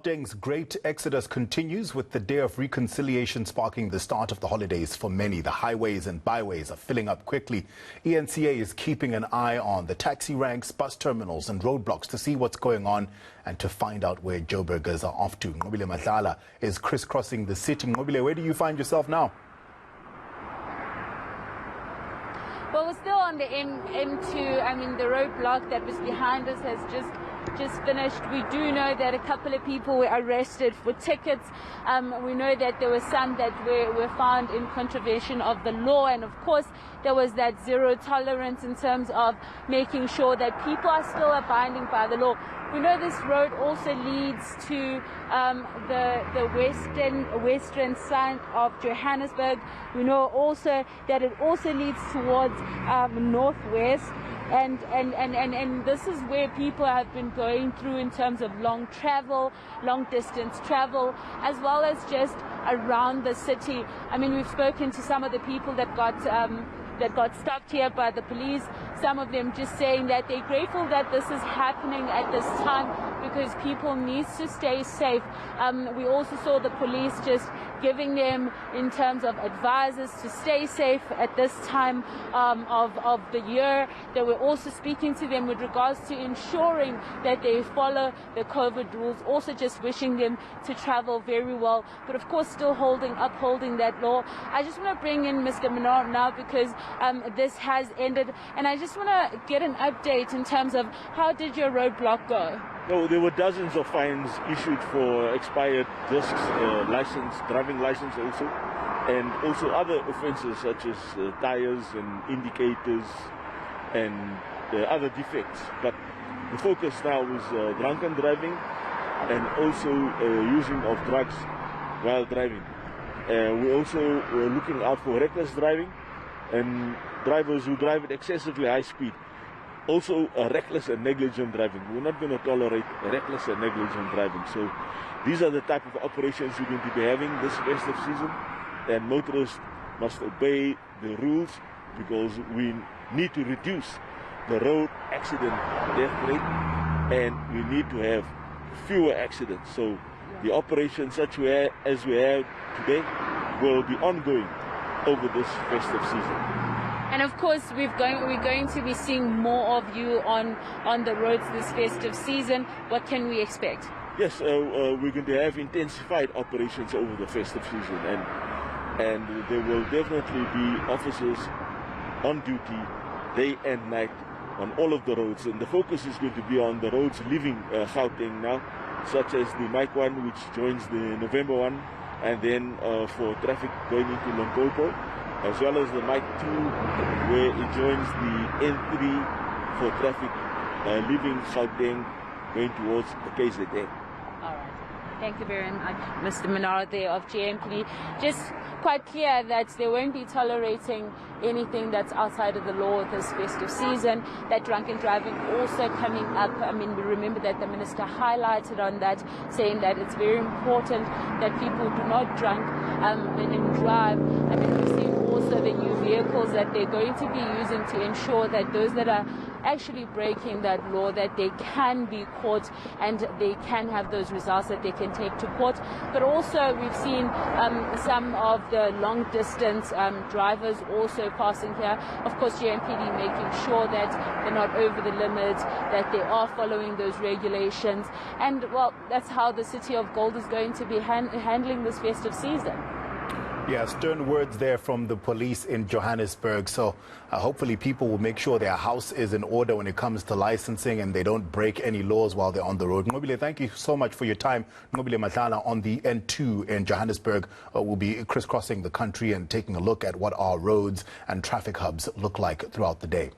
Gauteng's great exodus continues, with the Day of Reconciliation sparking the start of the holidays for many. The highways and byways are filling up quickly. eNCA is keeping an eye on the taxi ranks, bus terminals and roadblocks to see what's going on and to find out where Joburgers are off to. Ngobile Madlala is crisscrossing the city. Ngobile, where do you find yourself now? Well, we're still on the M2. The roadblock that was behind us has just finished. We do know that a couple of people were arrested for tickets. We know that there were some that were found in contravention of the law, and of course there was that zero tolerance in terms of making sure that people are still abiding by the law. We know this road also leads to the western side of Johannesburg. We know also that it also leads towards northwest. And this is where people have been going through in terms of long distance travel, as well as just around the city. We've spoken to some of the people that got stopped here by the police. Some of them just saying that they're grateful that this is happening at this time because people need to stay safe. We also saw the police just giving them in terms of advices to stay safe at this time of the year. They were also speaking to them with regards to ensuring that they follow the COVID rules, also just wishing them to travel very well, but of course still upholding that law. I just want to bring in Mr. Minard now because this has ended, and I just want to get an update in terms of how did your roadblock go? No, there were dozens of fines issued for expired discs, driving license also, and also other offences such as tires and indicators and other defects. But the focus now is drunken driving and also using of drugs while driving. We're also looking out for reckless driving and drivers who drive at excessively high speed. Also reckless and negligent driving. We're not going to tolerate reckless and negligent driving. So these are the type of operations we're going to be having this festive season, and motorists must obey the rules because we need to reduce the road accident death rate, and we need to have fewer accidents. So the operations such as we have today will be ongoing over this festive season. And of course, we're going to be seeing more of you on the roads this festive season. What can we expect? Yes, we're going to have intensified operations over the festive season, and there will definitely be officers on duty day and night on all of the roads. And the focus is going to be on the roads leaving Gauteng now, such as the Mike 1, which joins the November 1, and then for traffic going into Limpopo, as well as the Mike 2, where it joins the N3 for traffic leaving Gauteng going towards the KZN. All right. Thank you very much, Mr. Minard there of JMPD. Just quite clear that they won't be tolerating anything that's outside of the law this festive season. That drunken driving also coming up. We remember that the minister highlighted on that, saying that it's very important that people do not drink and drive. We've seen also the new vehicles that they're going to be using to ensure that those that are actually breaking that law, that they can be caught and they can have those results that they can take to court. But also we've seen some of the long distance drivers also passing here. Of course, JMPD making sure that they're not over the limit, that they are following those regulations. And well, that's how the City of Gold is going to be handling this festive season. Yeah, stern words there from the police in Johannesburg. So hopefully people will make sure their house is in order when it comes to licensing and they don't break any laws while they're on the road. Ngobile, thank you so much for your time. Ngobile Madlala on the N2 in Johannesburg will be crisscrossing the country and taking a look at what our roads and traffic hubs look like throughout the day.